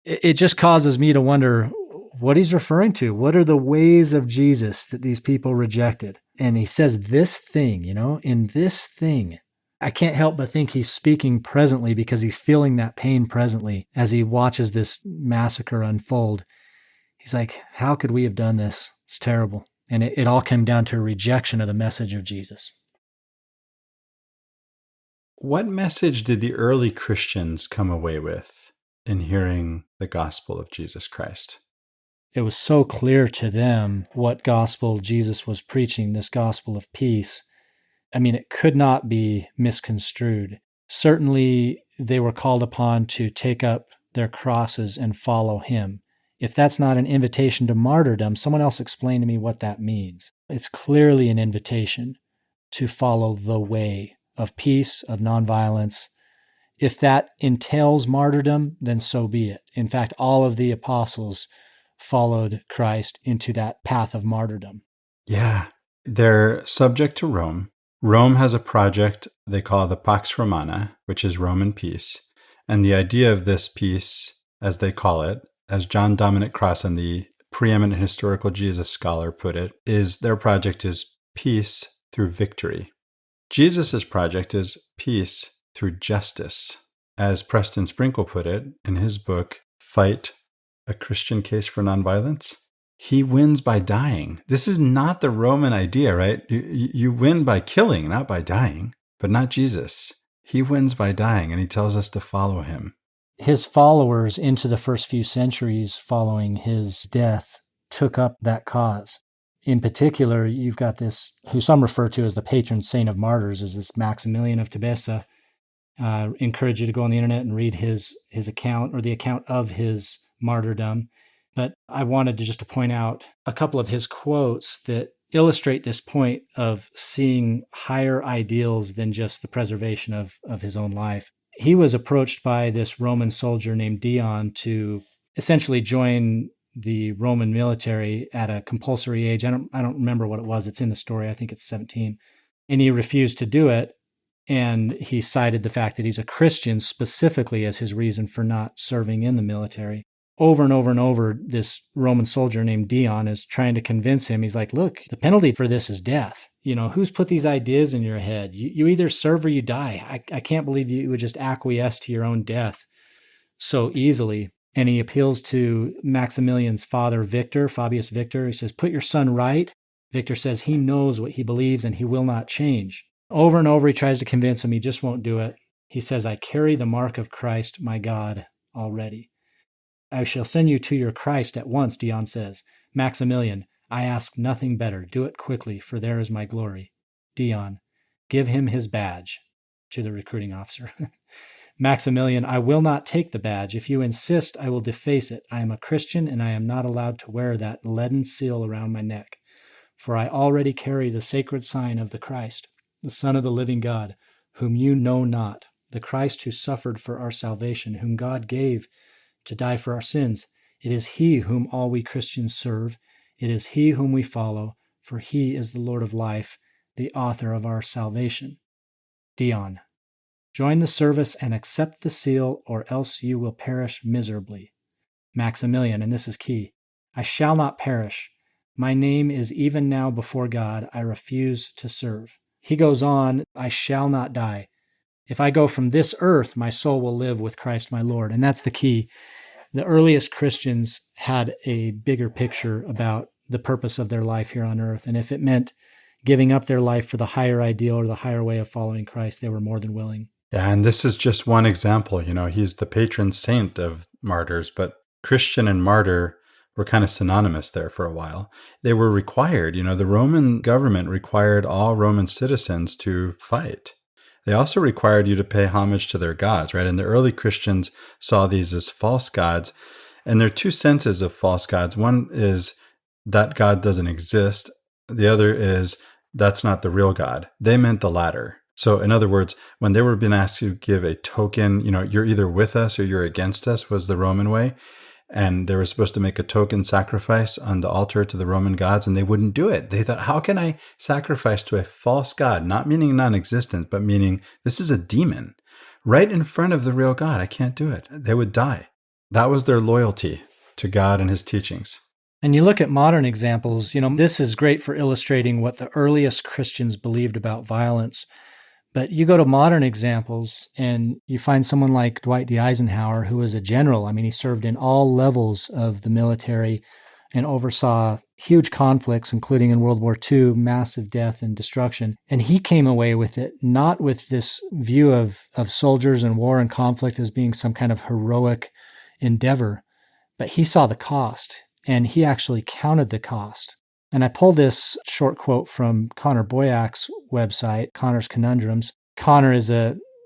S1: It just causes me to wonder what he's referring to. What are the ways of Jesus that these people rejected? And he says this thing, in this thing. I can't help but think he's speaking presently because he's feeling that pain presently as he watches this massacre unfold. He's like, how could we have done this? It's terrible. And it all came down to a rejection of the message of Jesus.
S2: What message did the early Christians come away with in hearing the gospel of Jesus Christ?
S1: It was so clear to them what gospel Jesus was preaching, this gospel of peace. I mean, it could not be misconstrued. Certainly, they were called upon to take up their crosses and follow him. If that's not an invitation to martyrdom, someone else explain to me what that means. It's clearly an invitation to follow the way of peace, of nonviolence. If that entails martyrdom, then so be it. In fact, all of the apostles followed Christ into that path of martyrdom.
S2: Yeah, they're subject to Rome. Rome has a project they call the Pax Romana, which is Roman peace. And the idea of this peace, as they call it, as John Dominic Crossan, the preeminent historical Jesus scholar, put it, is their project is peace through victory. Jesus' project is peace through justice. As Preston Sprinkle put it in his book, Fight, A Christian Case for Nonviolence, he wins by dying. This is not the Roman idea, right? You win by killing, not by dying, but not Jesus. He wins by dying, and he tells us to follow him.
S1: His followers into the first few centuries following his death took up that cause. In particular, you've got this, who some refer to as the patron saint of martyrs, is this Maximilian of Tebessa. Encourage you to go on the internet and read his account, or the account of his martyrdom. But I wanted to point out a couple of his quotes that illustrate this point of seeing higher ideals than just the preservation of his own life. He was approached by this Roman soldier named Dion to essentially join the Roman military at a compulsory age. I don't remember what it was. It's in the story. I think it's 17. And he refused to do it. And he cited the fact that he's a Christian specifically as his reason for not serving in the military. Over and over and over, this Roman soldier named Dion is trying to convince him. He's like, look, the penalty for this is death. Who's put these ideas in your head? You either serve or you die. I can't believe you would just acquiesce to your own death so easily. And he appeals to Maximilian's father, Victor, Fabius Victor. He says, put your son right. Victor says he knows what he believes and he will not change. Over and over, he tries to convince him. He just won't do it. He says, I carry the mark of Christ, my God, already. I shall send you to your Christ at once, Dion says. Maximilian, I ask nothing better. Do it quickly, for there is my glory. Dion, give him his badge, to the recruiting officer. Maximilian, I will not take the badge. If you insist, I will deface it. I am a Christian, and I am not allowed to wear that leaden seal around my neck. For I already carry the sacred sign of the Christ, the Son of the living God, whom you know not, the Christ who suffered for our salvation, whom God gave to die for our sins. It is he whom all we Christians serve. It is he whom we follow, for he is the Lord of life, the author of our salvation. Dion, join the service and accept the seal, or else you will perish miserably. Maximilian, and this is key, I shall not perish. My name is even now before God. I refuse to serve. He goes on, I shall not die. If I go from this earth, my soul will live with Christ my Lord. And that's the key. The earliest Christians had a bigger picture about the purpose of their life here on earth. And if it meant giving up their life for the higher ideal or the higher way of following Christ, they were more than willing.
S2: Yeah, and this is just one example. He's the patron saint of martyrs, but Christian and martyr were kind of synonymous there for a while. They were required. The Roman government required all Roman citizens to fight. They also required you to pay homage to their gods, right? And the early Christians saw these as false gods. And there are two senses of false gods. One is that God doesn't exist. The other is that's not the real God. They meant the latter. So in other words, when they were being asked to give a token, you're either with us or you're against us was the Roman way. And they were supposed to make a token sacrifice on the altar to the Roman gods, and they wouldn't do it. They thought, how can I sacrifice to a false god? Not meaning non-existent, but meaning this is a demon right in front of the real God. I can't do it. They would die. That was their loyalty to God and his teachings.
S1: And you look at modern examples, this is great for illustrating what the earliest Christians believed about violence. But you go to modern examples and you find someone like Dwight D. Eisenhower, who was a general. I mean, he served in all levels of the military and oversaw huge conflicts, including in World War II, massive death and destruction. And he came away with it, not with this view of soldiers and war and conflict as being some kind of heroic endeavor, but he saw the cost and he actually counted the cost. And I pulled this short quote from Connor Boyak's website, Connor's Conundrums. Connor is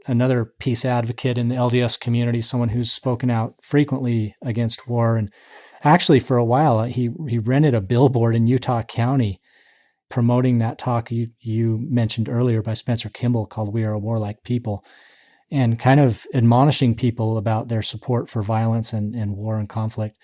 S1: another peace advocate in the LDS community, someone who's spoken out frequently against war. And actually, for a while, he rented a billboard in Utah County promoting that talk you mentioned earlier by Spencer Kimball called We Are a Warlike People, and kind of admonishing people about their support for violence and war and conflict.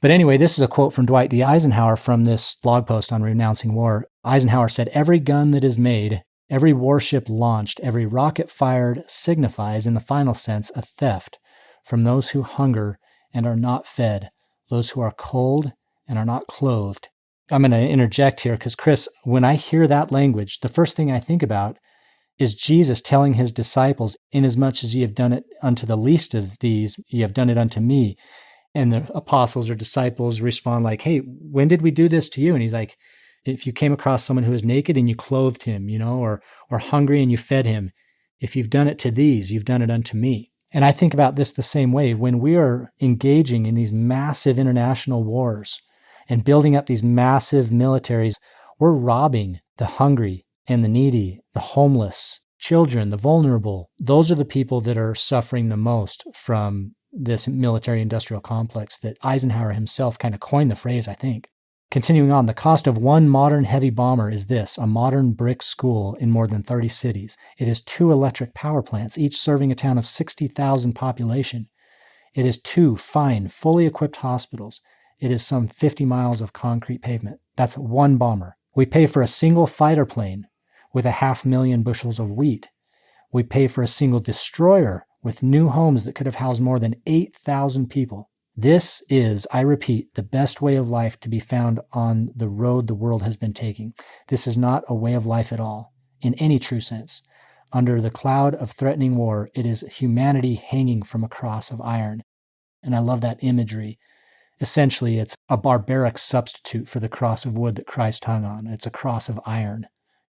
S1: But anyway, this is a quote from Dwight D. Eisenhower from this blog post on Renouncing War. Eisenhower said, "Every gun that is made, every warship launched, every rocket fired signifies, in the final sense, a theft from those who hunger and are not fed, those who are cold and are not clothed." I'm going to interject here because, Chris, when I hear that language, the first thing I think about is Jesus telling his disciples, "Inasmuch as ye have done it unto the least of these, ye have done it unto me." And the apostles or disciples respond like, "Hey, when did we do this to you?" And he's like, "If you came across someone who was naked and you clothed him, or hungry and you fed him, if you've done it to these, you've done it unto me." And I think about this the same way. When we are engaging in these massive international wars and building up these massive militaries, we're robbing the hungry and the needy, the homeless, children, the vulnerable. Those are the people that are suffering the most from this military-industrial complex that Eisenhower himself kind of coined the phrase, I think. Continuing on, the cost of one modern heavy bomber is this: a modern brick school in more than 30 cities. It is 2 electric power plants, each serving a town of 60,000 population. It is 2 fine, fully equipped hospitals. It is some 50 miles of concrete pavement. That's one bomber. We pay for a single fighter plane with 500,000 bushels of wheat. We pay for a single destroyer with new homes that could have housed more than 8,000 people. This is, I repeat, the best way of life to be found on the road the world has been taking. This is not a way of life at all, in any true sense. Under the cloud of threatening war, it is humanity hanging from a cross of iron. And I love that imagery. Essentially, it's a barbaric substitute for the cross of wood that Christ hung on. It's a cross of iron.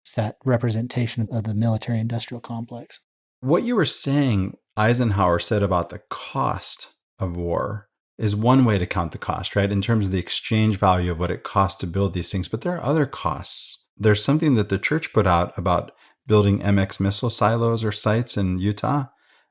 S1: It's that representation of the military-industrial complex.
S2: What you were saying, Eisenhower said about the cost of war is one way to count the cost, right? In terms of the exchange value of what it costs to build these things. But there are other costs. There's something that the church put out about building MX missile silos or sites in Utah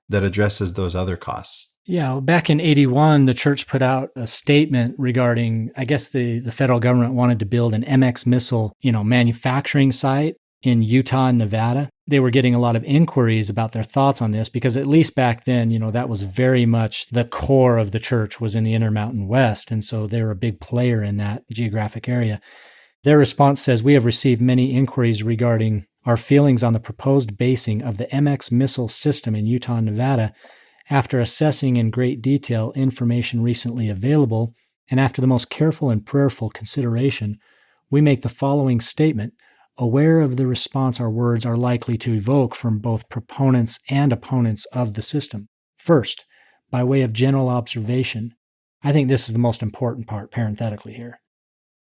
S2: that addresses those other costs.
S1: Yeah, back in 81, the church put out a statement regarding, I guess the federal government wanted to build an MX missile, manufacturing site in Utah and Nevada. They were getting a lot of inquiries about their thoughts on this because at least back then, that was very much the core of the church was in the Intermountain West. And so they were a big player in that geographic area. Their response says, "We have received many inquiries regarding our feelings on the proposed basing of the MX missile system in Utah and Nevada. After assessing in great detail information recently available, and after the most careful and prayerful consideration, we make the following statement. aware of the response our words are likely to evoke from both proponents and opponents of the system. First, by way of general observation, I think this is the most important part parenthetically here.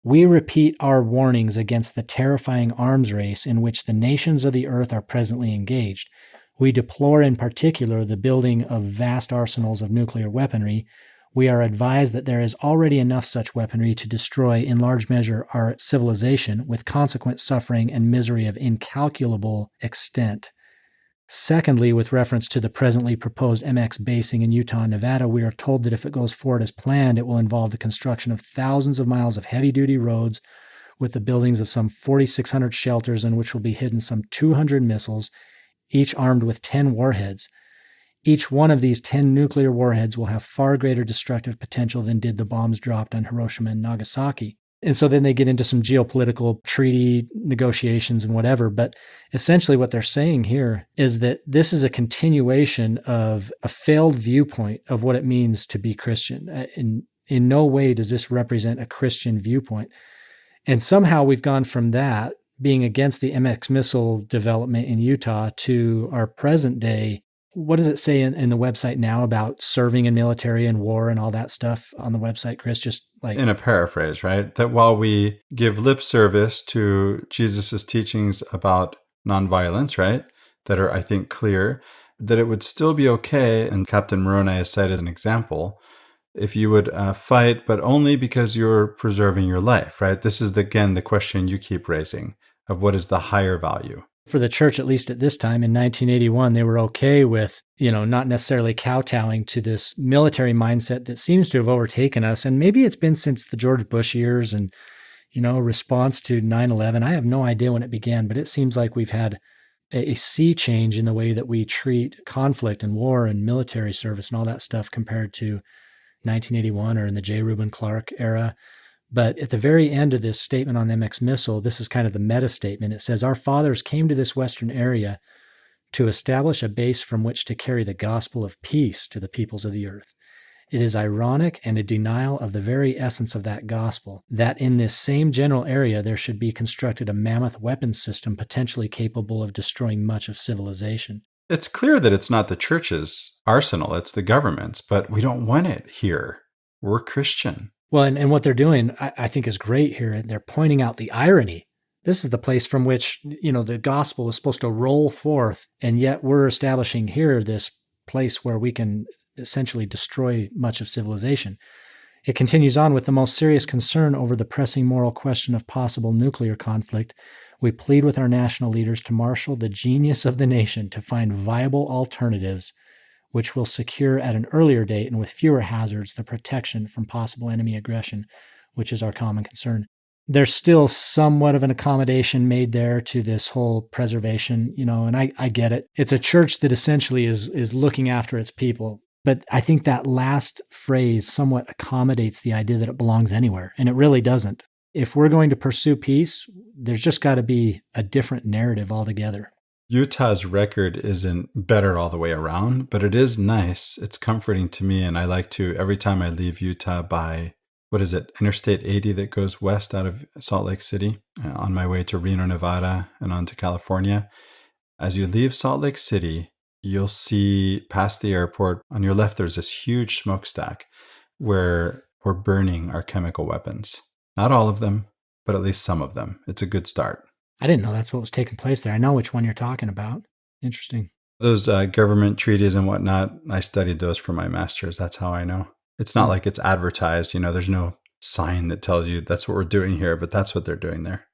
S1: We repeat our warnings against the terrifying arms race in which the nations of the earth are presently engaged. We deplore in particular the building of vast arsenals of nuclear weaponry. We are advised that there is already enough such weaponry to destroy in large measure our civilization, with consequent suffering and misery of incalculable extent. Secondly, with reference to the presently proposed MX basing in Utah and Nevada, we are told that if it goes forward as planned, it will involve the construction of thousands of miles of heavy-duty roads with the buildings of some 4,600 shelters in which will be hidden some 200 missiles, each armed with 10 warheads. Each one of these 10 nuclear warheads will have far greater destructive potential than did the bombs dropped on Hiroshima and Nagasaki. And so then they get into some geopolitical treaty negotiations and whatever. But essentially what they're saying here is that this is a continuation of a failed viewpoint of what it means to be Christian. In no way does this represent a Christian viewpoint. And somehow we've gone from that, being against the MX missile development in Utah, to our present day. What does it say in the website now about serving in military and war and all that stuff on the website, Chris? Just like
S2: in a paraphrase, right? That while we give lip service to Jesus's teachings about nonviolence, right, that are, I think, clear, that it would still be okay, and Captain Moroni is cited as an example, if you would fight, but only because you're preserving your life, right? This is, again, the question you keep raising of what is the higher value.
S1: For the church, at least at this time in 1981, they were okay with, not necessarily kowtowing to this military mindset that seems to have overtaken us. And maybe it's been since the George Bush years and, response to 9/11. I have no idea when it began, but it seems like we've had a sea change in the way that we treat conflict and war and military service and all that stuff compared to 1981 or in the J. Reuben Clark era. But at the very end of this statement on the MX missile, this is kind of the meta statement. It says, our fathers came to this Western area to establish a base from which to carry the gospel of peace to the peoples of the earth. It is ironic and a denial of the very essence of that gospel that in this same general area there should be constructed a mammoth weapons system potentially capable of destroying much of civilization.
S2: It's clear that it's not the church's arsenal, it's the government's, but we don't want it here. We're Christian.
S1: Well, and what they're doing, I think, is great here. They're pointing out the irony. This is the place from which, the gospel was supposed to roll forth, and yet we're establishing here this place where we can essentially destroy much of civilization. It continues on with the most serious concern over the pressing moral question of possible nuclear conflict. We plead with our national leaders to marshal the genius of the nation to find viable alternatives which will secure at an earlier date and with fewer hazards the protection from possible enemy aggression, which is our common concern. There's still somewhat of an accommodation made there to this whole preservation, and I get it. It's a church that essentially is looking after its people. But I think that last phrase somewhat accommodates the idea that it belongs anywhere, and it really doesn't. If we're going to pursue peace, there's just got to be a different narrative altogether.
S2: Utah's record isn't better all the way around, but it is nice. It's comforting to me, and I like to, every time I leave Utah by, Interstate 80 that goes west out of Salt Lake City, on my way to Reno, Nevada, and on to California. As you leave Salt Lake City, you'll see past the airport, on your left, there's this huge smokestack where we're burning our chemical weapons. Not all of them, but at least some of them. It's a good start.
S1: I didn't know that's what was taking place there. I know which one you're talking about. Interesting.
S2: Those government treaties and whatnot, I studied those for my master's. That's how I know. It's not like it's advertised. There's no sign that tells you that's what we're doing here, but that's what they're doing there.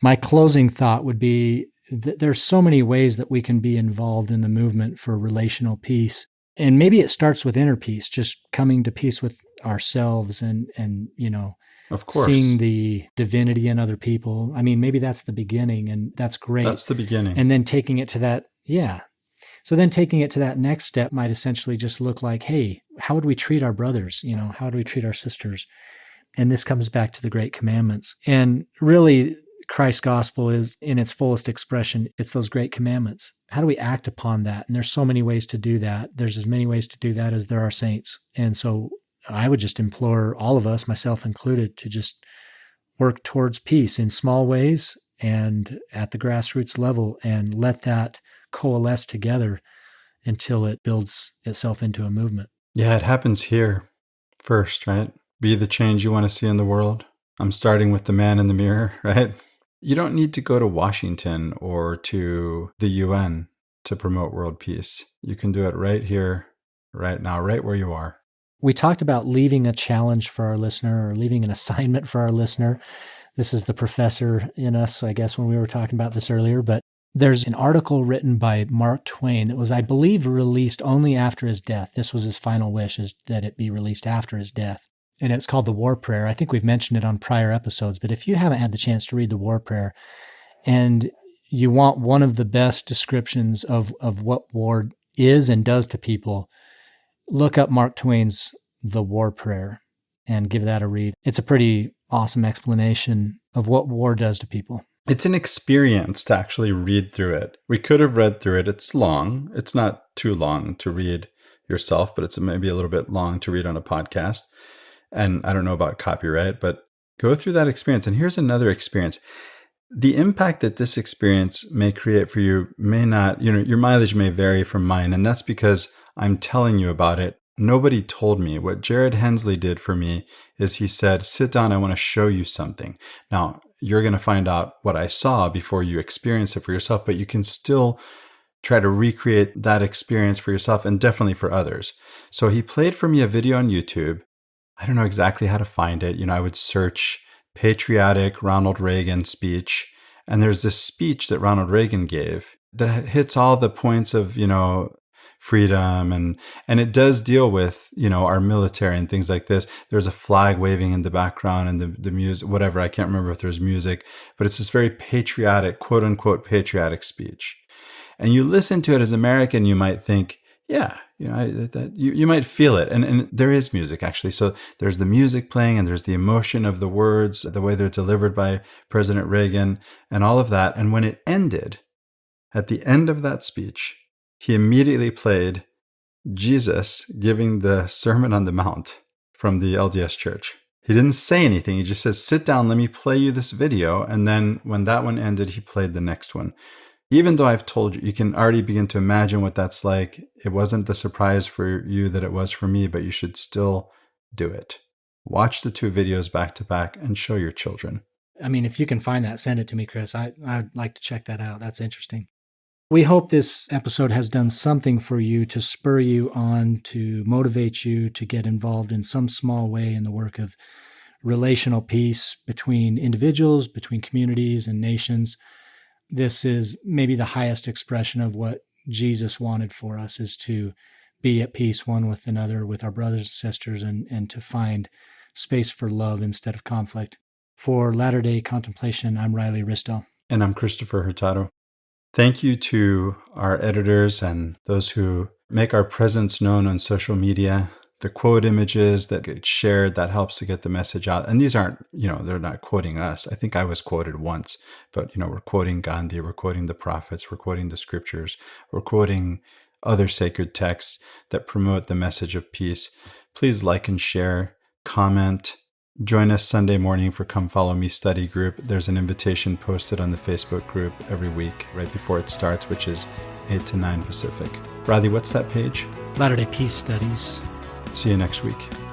S1: My closing thought would be that there's so many ways that we can be involved in the movement for relational peace. And maybe it starts with inner peace, just coming to peace with ourselves and
S2: of course,
S1: seeing the divinity in other people. I mean, maybe that's the beginning, and that's great.
S2: That's the beginning.
S1: And then taking it to that, So then taking it to that next step might essentially just look like, hey, how would we treat our brothers? How do we treat our sisters? And this comes back to the Great Commandments. And really, Christ's gospel is, in its fullest expression, it's those great commandments. How do we act upon that? And there's so many ways to do that. There's as many ways to do that as there are saints. And so I would just implore all of us, myself included, to just work towards peace in small ways and at the grassroots level, and let that coalesce together until it builds itself into a movement.
S2: Yeah, it happens here first, right? Be the change you want to see in the world. I'm starting with the man in the mirror, right? You don't need to go to Washington or to the UN to promote world peace. You can do it right here, right now, right where you are.
S1: We talked about leaving a challenge for our listener, or leaving an assignment for our listener. This is the professor in us, I guess, when we were talking about this earlier. But there's an article written by Mark Twain that was, I believe, released only after his death. This was his final wish, is that it be released after his death. And it's called The War Prayer. I think we've mentioned it on prior episodes, but if you haven't had the chance to read The War Prayer and you want one of the best descriptions of what war is and does to people, look up Mark Twain's The War Prayer and give that a read. It's a pretty awesome explanation of what war does to people.
S2: It's an experience to actually read through it. We could have read through it. It's long. It's not too long to read yourself, but it's maybe a little bit long to read on a podcast. And I don't know about copyright, but go through that experience. And here's another experience. The impact that this experience may create for you may not, your mileage may vary from mine. And that's because I'm telling you about it. Nobody told me. What Jared Hensley did for me is he said, sit down, I want to show you something. Now, you're going to find out what I saw before you experience it for yourself, but you can still try to recreate that experience for yourself and definitely for others. So he played for me a video on YouTube. I don't know exactly how to find it. I would search patriotic Ronald Reagan speech. And there's this speech that Ronald Reagan gave that hits all the points of, freedom. And it does deal with, our military and things like this. There's a flag waving in the background and the music, whatever. I can't remember if there's music, but it's this very patriotic, quote unquote, patriotic speech. And you listen to it as an American, you might think, yeah, you might feel it. And there is music, actually. So there's the music playing and there's the emotion of the words, the way they're delivered by President Reagan and all of that. And when it ended, at the end of that speech, he immediately played Jesus giving the Sermon on the Mount from the LDS Church. He didn't say anything. He just says, sit down, let me play you this video. And then when that one ended, he played the next one. Even though I've told you, you can already begin to imagine what that's like. It wasn't the surprise for you that it was for me, but you should still do it. Watch the two videos back to back and show your children.
S1: I mean, if you can find that, send it to me, Chris. I'd like to check that out. That's interesting. We hope this episode has done something for you to spur you on, to motivate you to get involved in some small way in the work of relational peace between individuals, between communities and nations. This is maybe the highest expression of what Jesus wanted for us, is to be at peace one with another, with our brothers and sisters, and to find space for love instead of conflict. For Latter-day Contemplation, I'm Riley Ristow.
S2: And I'm Christopher Hurtado. Thank you to our editors and those who make our presence known on social media. The quote images that get shared, that helps to get the message out. And these aren't, they're not quoting us. I think I was quoted once, but, we're quoting Gandhi, we're quoting the prophets, we're quoting the scriptures, we're quoting other sacred texts that promote the message of peace. Please like and share, comment. Join us Sunday morning for Come Follow Me study group. There's an invitation posted on the Facebook group every week right before it starts, which is 8 to 9 Pacific. Riley, what's that page?
S1: Latter-day Peace Studies.
S2: See you next week.